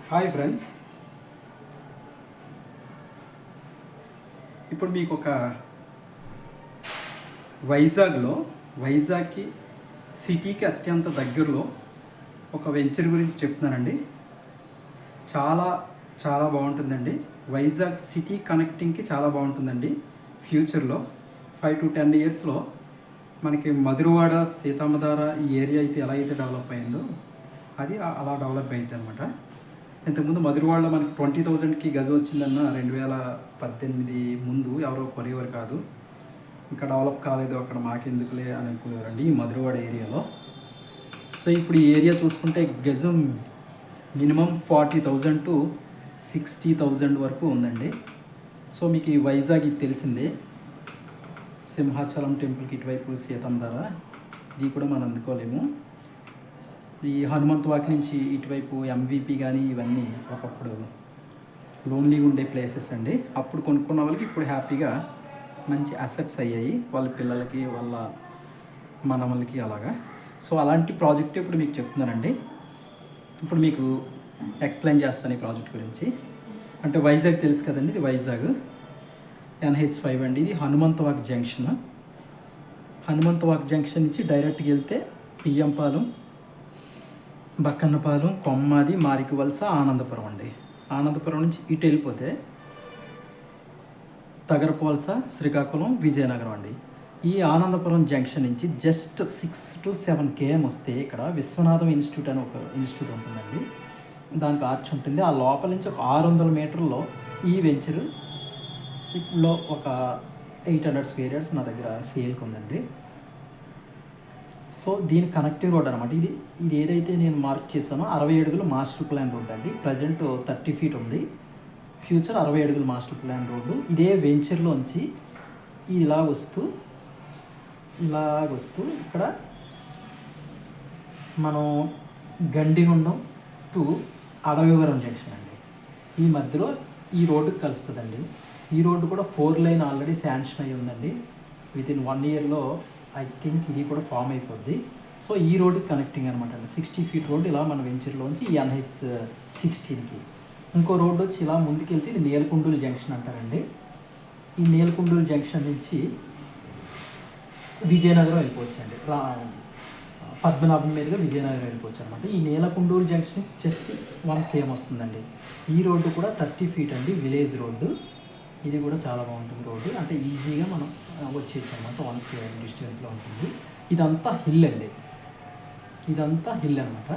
Hi friends, ఇప్పుడు మీకు ఒక వైజాగ్కి సిటీకి అత్యంత దగ్గరలో ఒక వెంచర్ గురించి చెప్తున్నానండి. చాలా చాలా బాగుంటుందండి. వైజాగ్ సిటీ కనెక్టింగ్కి చాలా బాగుంటుందండి. ఫ్యూచర్లో 5 to 10 ఇయర్స్లో మనకి మధురవాడ, సీతమ్మధార ఈ ఏరియా అయితే ఎలా అయితే డెవలప్ అయిందో అది అలా డెవలప్ అవుతుంది అనమాట. ఇంతకుముందు మధురవాడలో మనకి 20,000కి గజం వచ్చిందన్న 2018 ముందు ఎవరో కొనేవారు కాదు. ఇంకా డెవలప్ కాలేదు, అక్కడ మాకెందుకులే అని అనుకునేవారండి ఈ మధురవాడ ఏరియాలో. సో ఇప్పుడు ఈ ఏరియా చూసుకుంటే గజం మినిమం 40,000 to 60,000 వరకు ఉందండి. సో మీకు ఈ వైజాగ్ ఇది తెలిసిందే, సింహాచలం టెంపుల్కి ఇటువైపు సీతమ్మధార, ఇది కూడా మనం అందుకోలేము. ఈ హనుమంత్ వాక్ నుంచి ఇటువైపు ఎంవిపి కానీ ఇవన్నీ ఒకప్పుడు లోన్లీగా ఉండే ప్లేసెస్ అండి. అప్పుడు కొనుక్కున్న వాళ్ళకి ఇప్పుడు హ్యాపీగా మంచి అసెట్స్ అయ్యాయి, వాళ్ళ పిల్లలకి వాళ్ళ మనవలకి అలాగా. సో అలాంటి ప్రాజెక్ట్ ఇప్పుడు మీకు చెప్తున్నానండి. ఇప్పుడు మీకు ఎక్స్ప్లెయిన్ చేస్తాను ఈ ప్రాజెక్ట్ గురించి. అంటే వైజాగ్ తెలుసు కదండి, ఇది వైజాగ్ NH5 అండి. ఇది Hanumanth walk junction. Hanumanth walk junction నుంచి డైరెక్ట్గా వెళ్తే పియ్యంపాలెం, బక్కన్నపాలెం, కొమ్మాది, మారికవలస, ఆనందపురం అండి. ఆనందపురం నుంచి ఇటు వెళ్ళిపోతే తగరపోల్స, శ్రీకాకుళం, విజయనగరం అండి. ఈ ఆనందపురం జంక్షన్ నుంచి జస్ట్ 6 to 7 km వస్తే ఇక్కడ విశ్వనాథం ఇన్స్టిట్యూట్ అని ఒక ఇన్స్టిట్యూట్ ఉంటుందండి. దానికి ఆర్చ్ ఉంటుంది. ఆ లోపల నుంచి ఒక 600 మీటర్లో ఈ వెంచర్ ఇప్పుడు ఒక 800 square yards నా దగ్గర సేల్కి ఉందండి. సో దీని కనెక్టివ్ రోడ్ అనమాట. ఇది ఏదైతే నేను మార్క్ చేశానో 60 అడుగులు మాస్టర్ ప్లాన్ రోడ్ అండి. ప్రజెంట్ 30 feet ఉంది, ఫ్యూచర్ 60 అడుగులు మాస్టర్ ప్లాన్ రోడ్డు. ఇదే వెంచర్లోంచి ఇలా వస్తూ ఇక్కడ మనం గండిగుండం టు అడవివరం జంక్షన్ అండి, ఈ మధ్యలో ఈ రోడ్డుకి కలుస్తుందండి. ఈ రోడ్డు కూడా 4 lane ఆల్రెడీ శాంక్షన్ అయ్యి ఉందండి. వితిన్ 1 yearలో ఐ థింక్ ఇది కూడా ఫామ్ అయిపోద్ది. సో ఈ రోడ్డుకి కనెక్టింగ్ అనమాట అండి. 60 feet రోడ్ ఇలా మన వెంచర్లోంచి ఈ NH16కి. ఇంకో రోడ్డు వచ్చి ఇలా ముందుకెళ్తే ఇది నేలకొండూరు జంక్షన్ అంటారండి. ఈ నేలకొండూరు జంక్షన్ నుంచి విజయనగరం వెళ్ళిపోవచ్చు అండి. పద్మనాభం మీదుగా విజయనగరం వెళ్ళిపోవచ్చు అనమాట. ఈ నేలకొండూరు జంక్షన్ నుంచి జస్ట్ 1 km వస్తుందండి. ఈ రోడ్డు కూడా 30 feet అండి, విలేజ్ రోడ్డు. ఇది కూడా చాలా బాగుంటుంది రోడ్డు, అంటే ఈజీగా మనం వచ్చేయచ్చు అనమాట. 1 km డిస్టెన్స్లో ఉంటుంది. ఇదంతా హిల్ అండి, ఇదంతా హిల్ అనమాట.